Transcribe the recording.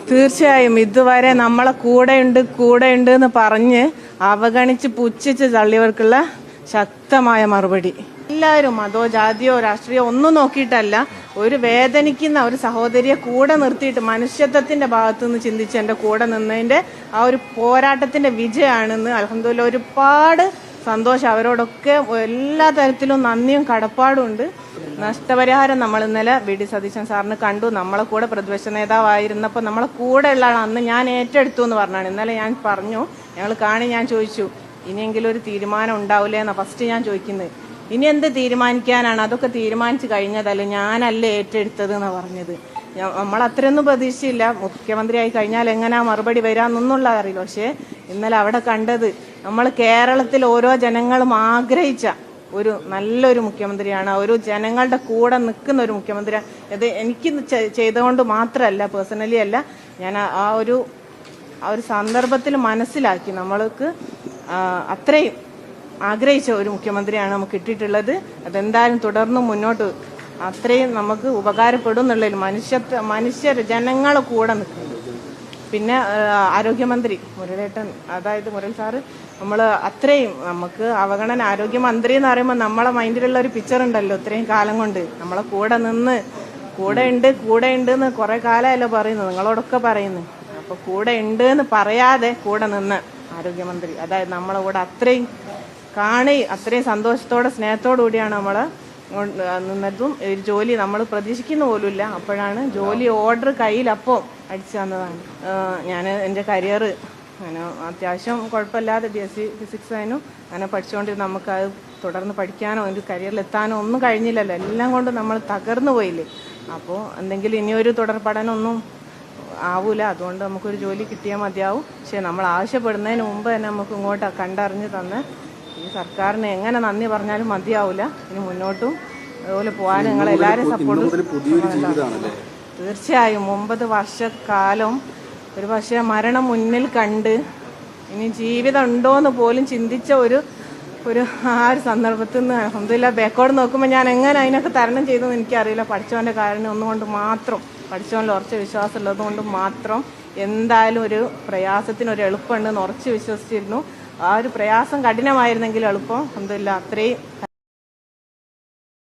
തീർച്ചയായും ഇതുവരെ നമ്മളെ കൂടെയുണ്ട് എന്ന് പറഞ്ഞ് അവഗണിച്ച് പുച്ഛിച്ച് തള്ളിയവർക്കുള്ള ശക്തമായ മറുപടി. എല്ലാവരും മതോ ജാതിയോ രാഷ്ട്രീയോ ഒന്നും നോക്കിയിട്ടല്ല, ഒരു വേദനിക്കുന്ന ഒരു സഹോദരിയെ കൂടെ നിർത്തിയിട്ട് മനുഷ്യത്വത്തിന്റെ ഭാഗത്തുനിന്ന് ചിന്തിച്ച് എന്റെ കൂടെ നിന്നതിന്റെ ആ ഒരു പോരാട്ടത്തിന്റെ വിജയമാണെന്ന് അൽഹംദുലില്ലാ ഒരുപാട് സന്തോഷം. അവരോടൊക്കെ എല്ലാ തരത്തിലും നന്ദിയും കടപ്പാടും ഉണ്ട്. നഷ്ടപരിഹാരം നമ്മൾ ഇന്നലെ വി.ഡി. സതീശൻ സാറിന് കണ്ടു. നമ്മളെ കൂടെ പ്രതിപക്ഷ നേതാവായിരുന്നപ്പോൾ നമ്മളെ കൂടെ ഉള്ള ആളാണ്. അന്ന് ഞാൻ ഏറ്റെടുത്തു എന്ന് പറഞ്ഞാണ്. ഇന്നലെ ഞാൻ പറഞ്ഞു, ഞങ്ങൾ ഞാൻ ചോദിച്ചു ഇനിയെങ്കിലും ഒരു തീരുമാനം ഉണ്ടാവില്ലേ എന്നാ ഫസ്റ്റ് ഞാൻ ചോദിക്കുന്നത്. ഇനി എന്ത് തീരുമാനിക്കാനാണ്, അതൊക്കെ തീരുമാനിച്ചു കഴിഞ്ഞതല്ലേ, ഞാനല്ലേ ഏറ്റെടുത്തത് എന്നാ പറഞ്ഞത്. നമ്മൾ അത്രയൊന്നും പ്രതീക്ഷയില്ല, മുഖ്യമന്ത്രിയായി കഴിഞ്ഞാൽ എങ്ങനെയാ മറുപടി വരാമെന്നൊന്നുള്ള അറിയില്ല. പക്ഷേ ഇന്നലെ അവിടെ കണ്ടത് നമ്മൾ കേരളത്തിൽ ഓരോ ജനങ്ങളും ആഗ്രഹിച്ച ഒരു നല്ലൊരു മുഖ്യമന്ത്രിയാണ്, ഒരു ജനങ്ങളുടെ കൂടെ നിൽക്കുന്ന ഒരു മുഖ്യമന്ത്രിയാണ്. ഇത് എനിക്ക് ചെയ്തുകൊണ്ട് മാത്രമല്ല, പേഴ്സണലി അല്ല, ഞാൻ ആ ഒരു സന്ദർഭത്തിൽ മനസ്സിലാക്കി നമ്മൾക്ക് അത്രയും ആഗ്രഹിച്ച ഒരു മുഖ്യമന്ത്രിയാണ് നമുക്ക് കിട്ടിയിട്ടുള്ളത്. അതെന്തായാലും തുടർന്ന് മുന്നോട്ട് അത്രയും നമുക്ക് ഉപകാരപ്പെടും എന്നുള്ളതിൽ മനുഷ്യർ ജനങ്ങളെ കൂടെ നിൽക്കുന്നു. പിന്നെ ആരോഗ്യമന്ത്രി മുരളേട്ടൻ, അതായത് മുരളി സാറ്, നമ്മൾ അത്രയും നമുക്ക് അവഗണന, ആരോഗ്യമന്ത്രി എന്ന് പറയുമ്പോൾ നമ്മളെ മൈൻഡിലുള്ള ഒരു പിക്ചർ ഉണ്ടല്ലോ, ഇത്രയും കാലം കൊണ്ട് നമ്മളെ കൂടെ നിന്ന് കൂടെ ഉണ്ട് എന്ന് കുറെ കാലമല്ലോ പറയുന്നത്, നിങ്ങളോടൊക്കെ പറയുന്നു. അപ്പൊ കൂടെ ഉണ്ട് എന്ന് പറയാതെ കൂടെ നിന്ന് ആരോഗ്യമന്ത്രി, അതായത് നമ്മളെ കൂടെ അത്രയും അത്രയും സന്തോഷത്തോടെ സ്നേഹത്തോടു കൂടിയാണ് നമ്മള് നിന്നതും. ഒരു ജോലി നമ്മൾ പ്രതീക്ഷിക്കുന്ന പോലുമില്ല, അപ്പോഴാണ് ജോലി ഓർഡർ കയ്യിൽ അപ്പം അടിച്ചു തന്നതാണ്. ഞാൻ എൻ്റെ കരിയർ അത്യാവശ്യം കുഴപ്പമില്ലാതെ BSc ഫിസിക്സ് ആയിരുന്നു അങ്ങനെ പഠിച്ചുകൊണ്ടിരുന്ന നമുക്കത് തുടർന്ന് പഠിക്കാനോ ഒരു കരിയറിൽ എത്താനോ ഒന്നും കഴിഞ്ഞില്ലല്ലോ, എല്ലാം കൊണ്ട് നമ്മൾ തകർന്നു പോയില്ലേ. അപ്പോൾ എന്തെങ്കിലും ഇനിയൊരു തുടർ പഠനമൊന്നും ആവൂല, അതുകൊണ്ട് നമുക്കൊരു ജോലി കിട്ടിയാൽ മതിയാവും. പക്ഷെ നമ്മൾ ആവശ്യപ്പെടുന്നതിന് മുമ്പ് തന്നെ നമുക്ക് ഇങ്ങോട്ട് കണ്ടറിഞ്ഞ് തന്ന് ഈ സർക്കാരിന് എങ്ങനെ നന്ദി പറഞ്ഞാലും മതിയാവില്ല. ഇനി മുന്നോട്ടും അതുപോലെ പോകാൻ നിങ്ങളെല്ലാവരും സപ്പോർട്ട്. തീർച്ചയായും 9 വർഷക്കാലം ഒരു പക്ഷേ മരണം മുന്നിൽ കണ്ട് ഇനി ജീവിതം ഉണ്ടോയെന്ന് പോലും ചിന്തിച്ച ഒരു ആ ഒരു സന്ദർഭത്തിൽ നിന്ന് അൽഹംദുലില്ലാ ബാക്കോട് നോക്കുമ്പോൾ ഞാൻ എങ്ങനെ അതിനൊക്കെ തരണം ചെയ്തെന്ന് എനിക്കറിയില്ല. പഠിച്ചവൻ്റെ കാരണം ഒന്നുകൊണ്ട് മാത്രം, പഠിച്ചവനിൽ ഉറച്ച വിശ്വാസം ഉള്ളത് കൊണ്ട് മാത്രം എന്തായാലും ഒരു പ്രയാസത്തിന് എളുപ്പമുണ്ടെന്ന് ഉറച്ച് വിശ്വസിച്ചിരുന്നു. ആ ഒരു പ്രയാസം കഠിനമായിരുന്നെങ്കിൽ എളുപ്പം അൽഹംദുലില്ലാ അത്രയും